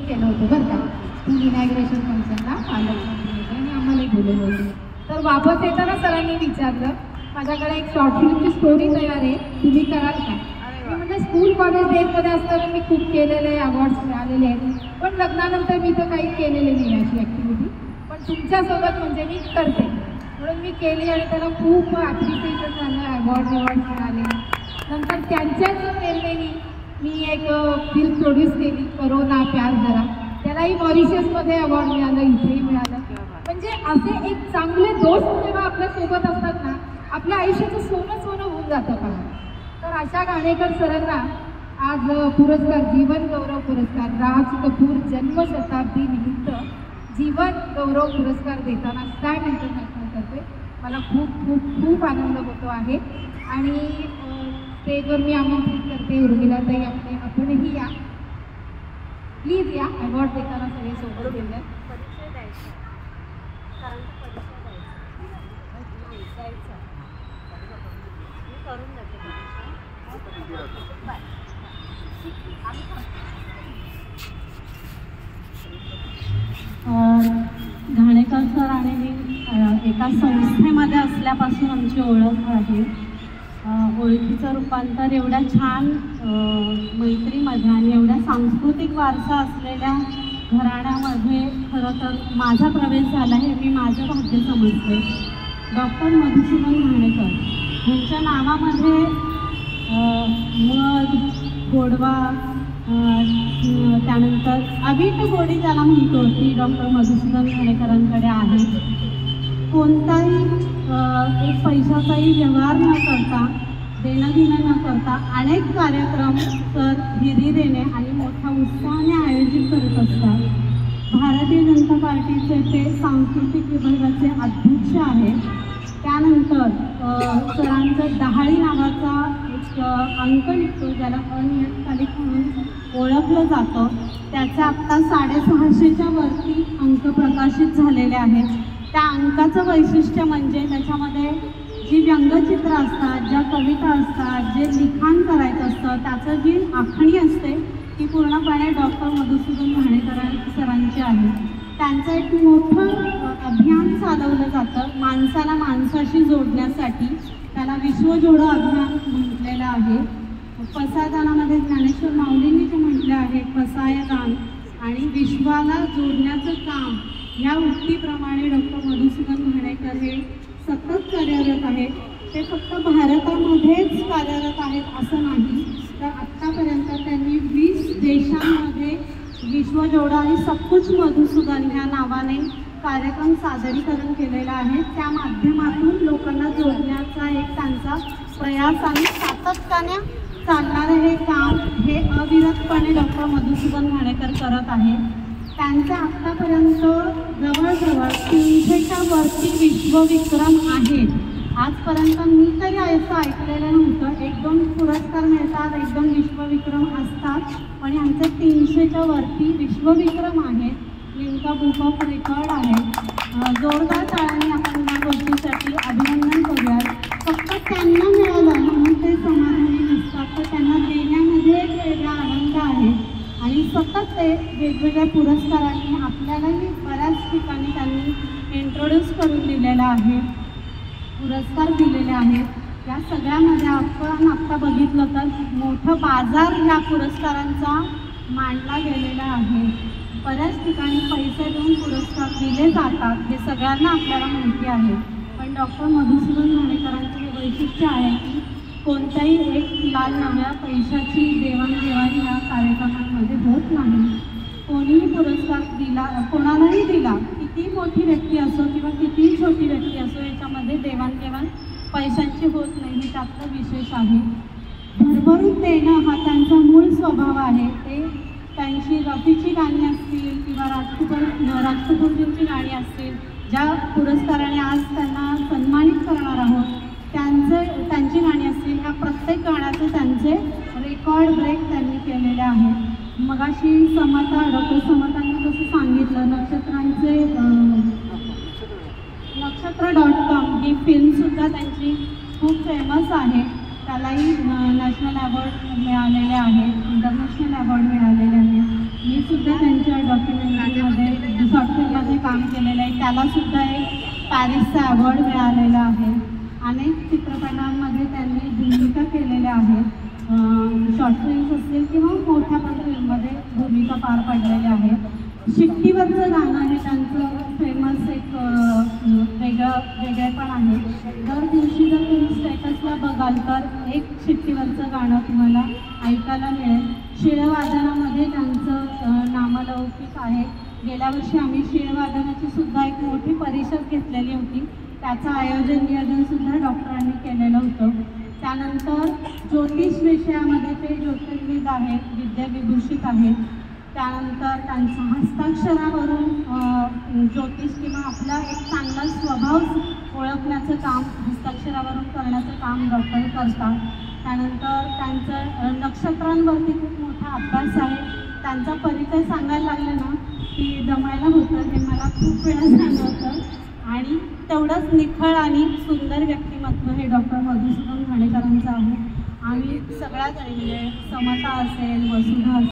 केलं होतं बरं का. स्कूल इनॅग्रेशन फंक्शनला पालकमंत्री होते आणि आम्हालाही बोलवलं होतं. तर वापस येताना सरांनी विचारलं, माझ्याकडे एक शॉर्ट फिल्मची स्टोरी तयार आहे, तुम्ही कराल का? मी म्हणजे स्कूल कॉलेज डेजमध्ये असताना मी खूप केलेले अवॉर्ड्स मिळालेले आहेत, पण लग्नानंतर मी तर काही केलेले नाही अशी ॲक्टिव्हिटी, पण तुमच्यासोबत म्हणजे मी करते म्हणून मी केली आणि त्याला खूप ॲप्रिसिएशन झालं, अवॉर्ड मिळाले. नंतर त्यांच्याच प्रेरणेने मी एक फिल्म प्रोड्यूस केली, करो ना प्यार जरा, त्यालाही मॉरिशसमध्ये अवॉर्ड मिळालं, इथेही मिळालं. म्हणजे असे एक चांगले दोस्त जेव्हा आपल्यासोबत असतात ना, आपल्या आयुष्याचं सोनं सोनं होऊन जातं पहा. तर अशा घाणेकर सरांना आज पुरस्कार, जीवन गौरव पुरस्कार, राज कपूर जन्मशताब्दी निमित्त जीवन गौरव पुरस्कार देताना स्टॅम्प इंटरनॅशनल तर्फे मला खूप खूप खूप आनंद होतो आहे. आणि स्टेजवर मी आमंत्रित करते उर्मिलाताई, आपणही या, प्लीज या. अवॉर्ड देताना सगळे सोबत गेले. परिचय द्यायचा, कारण परिचय द्यायचा मी करून देते. घाणेकर सर आणि मी एका संस्थेमध्ये असल्यापासून आमची ओळख आहे. ओळखीचं रूपांतर एवढ्या छान मैत्रीमध्ये आणि एवढ्या सांस्कृतिक वारसा असलेल्या घराण्यामध्ये खरं तर माझा प्रवेश झाला हे मी माझं भाग्य समजते. डॉक्टर मधुसूदन घाणेकर यांच्या नावामध्ये मध, गोडवा, त्यानंतर अवीट गोडी ज्याला म्हणतो ती डॉक्टर मधुसूदन घाणेकरांकडे आहे. कोणताही एक पैशाचाही व्यवहार न करता, देणं घेणं न करता अनेक कार्यक्रम सर हिरिरीने आणि मोठ्या उत्साहाने आयोजित करत असतात. भारतीय जनता पार्टीचे ते सांस्कृतिक विभागाचे अध्यक्ष आहेत. त्यानंतर सरांचं डहाळी नावाचा एक अंक निघतो, ज्याला अनियतकालिक म्हणून ओळखलं जातं. त्याचे आत्ता 650च्या वरती अंक प्रकाशित झालेले आहेत. त्या अंकाचं वैशिष्ट्य म्हणजे त्याच्यामध्ये जी व्यंगचित्र असतात, ज्या कविता असतात, जे लिखाण करायचं असतं, त्याचं जी आखणी असते ती पूर्णपणे डॉक्टर मधुसूदन घाणेकर सरांची आहे. त्यांचं एक मोठं अभियान चालवलं जातं माणसाला माणसाशी जोडण्यासाठी. त्याला विश्वजोडो अभियान म्हटलेलं आहे. पसायदानामध्ये ज्ञानेश्वर माऊलींनी जे म्हटलं आहे, पसायदान आणि विश्वाला जोडण्याचं काम, ह्या उक्तीप्रमाणे डॉक्टर मधुसूदन घाणेकर हे सतत कार्यरत आहेत. ते फक्त भारतामध्येच कार्यरत आहेत असं नाही, तर आत्तापर्यंत त्यांनी 20 देशांमध्ये विश्वजोडो आणि सबकुछ मधुसूदन ह्या नावाने कार्यक्रम सादरीकरण केलेला आहे. त्या माध्यमातून लोकांना जोडण्याचा एक त्यांचा प्रयास आणि सातत्याने चालणारं हे काम हे अविरतपणे डॉक्टर मधुसूदन घाणेकर करत आहेत. त्यांचे आत्तापर्यंत जवळजवळ 300च्या वरती विश्वविक्रम आहेत. आजपर्यंत मी तरी असं ऐकलेलं नव्हतं. 1-2 पुरस्कार मिळतात, 1-2 विश्वविक्रम असतात, पण यांचे 300च्या वरती विश्वविक्रम आहेत. लिम्का बुक ऑफ रेकॉर्ड आहे. जोरदार टाळ्यांनी आपण या गोष्टीसाठी अभिनंदन करूयात. फक्त त्यांना मिळालं म्हणून ते समाधानी नसतात, तर त्यांना देण्यामध्ये एक वेगळा आनंद आहे. आणि सतत ते वेगवेगळ्या पुरस्कारांनी आपल्यालाही बऱ्याच ठिकाणी त्यांनी इंट्रोड्यूस करून दिलेला आहे, पुरस्कार दिलेले आहेत. या सगळ्यामध्ये आपण आत्ता बघितलं तर मोठं बाजार ह्या पुरस्कारांचा मांडला गेलेला आहे. बऱ्याच ठिकाणी पैसे देऊन पुरस्कार दिले जातात, हे सगळ्यांना आपल्याला माहिती आहे. पण डॉक्टर मधुसूदन घाणेकरांचे हे वैशिष्ट्य आहे की कोणत्याही एक लाल नव्या पैशाची देवाणघेवाण या कार्यक्रमांमध्ये होत नाही. कोणीही पुरस्कार दिला, कोणालाही दिला, किती मोठी व्यक्ती असो किंवा कितीही छोटी व्यक्ती असो, याच्यामध्ये देवाणघेवाण पैशांची होत नाही, हे त्यातलं विशेष आहे. भरभरून देणं हा त्यांचा मूळ स्वभाव आहे. ते त्यांची रफीची गाणी असतील किंवा राज कपूरजींची गाणी असतील, ज्या पुरस्काराने आज त्यांना सन्मानित करणार आहोत, त्यांची गाणी असतील, ह्या प्रत्येक गाण्याचे त्यांचे रेकॉर्ड ब्रेक त्यांनी केलेले आहेत. मगाशी डॉक्टर समतांनी जसं सांगितलं, नक्षत्र.com ही फिल्मसुद्धा त्यांची खूप फेमस आहे. त्यालाही नॅशनल अवॉर्ड मिळालेले आहेत, इंटरनॅशनल अवॉर्ड मिळालेले आहेत. मी सुद्धा त्यांच्या डॉक्युमेंटरीमध्ये शॉर्ट फिल्ममध्ये काम केलेलं आहे. त्यालासुद्धा एक पॅरिसचा अवॉर्ड मिळालेला आहे. अनेक चित्रपटांमध्ये त्यांनी भूमिका केलेल्या आहेत. शॉर्ट फिल्म्स असतील किंवा मोठ्या पण फिल्ममध्ये भूमिका पार पाडलेल्या आहेत. शिट्टीवरचं गाणं हे त्यांचं फेमस एक वेगळेपण आहे. दर दिवशी जर तुम्ही स्टेटसला बघाल तर एक शिट्टीवरचं गाणं तुम्हाला ऐकायला मिळेल. शिळवादनामध्ये त्यांचं नामलौकिक आहे. गेल्या वर्षी आम्ही शिळवादनाची सुद्धा एक मोठी परिषद घेतलेली होती. त्याचं नियोजनसुद्धा डॉक्टरांनी केलेलं होतं. त्यानंतर ज्योतिष विषयामध्ये ते ज्योतिर्विद आहेत, विद्याविभूषित आहेत. त्यानंतर त्यांच्या हस्ताक्षरावरून ज्योतिष किंवा आपला एक चांगला स्वभाव ओळखण्याचं काम हस्ताक्षरावरून करण्याचं काम डॉक्टर करतात. त्यानंतर त्यांचं नक्षत्रांवरती खूप मोठा अभ्यास आहे. त्यांचा परिचय सांगायला लागला ना की दमायला होतं. हे मला खूप वेळा सांगवतं. आणि तेवढंच निखळ आणि सुंदर व्यक्तिमत्व हे डॉक्टर मधुसूदन घाणेकरांचं आहे. आम्ही सगळ्याच म्हणजे समता असेल, वसुधा असेल,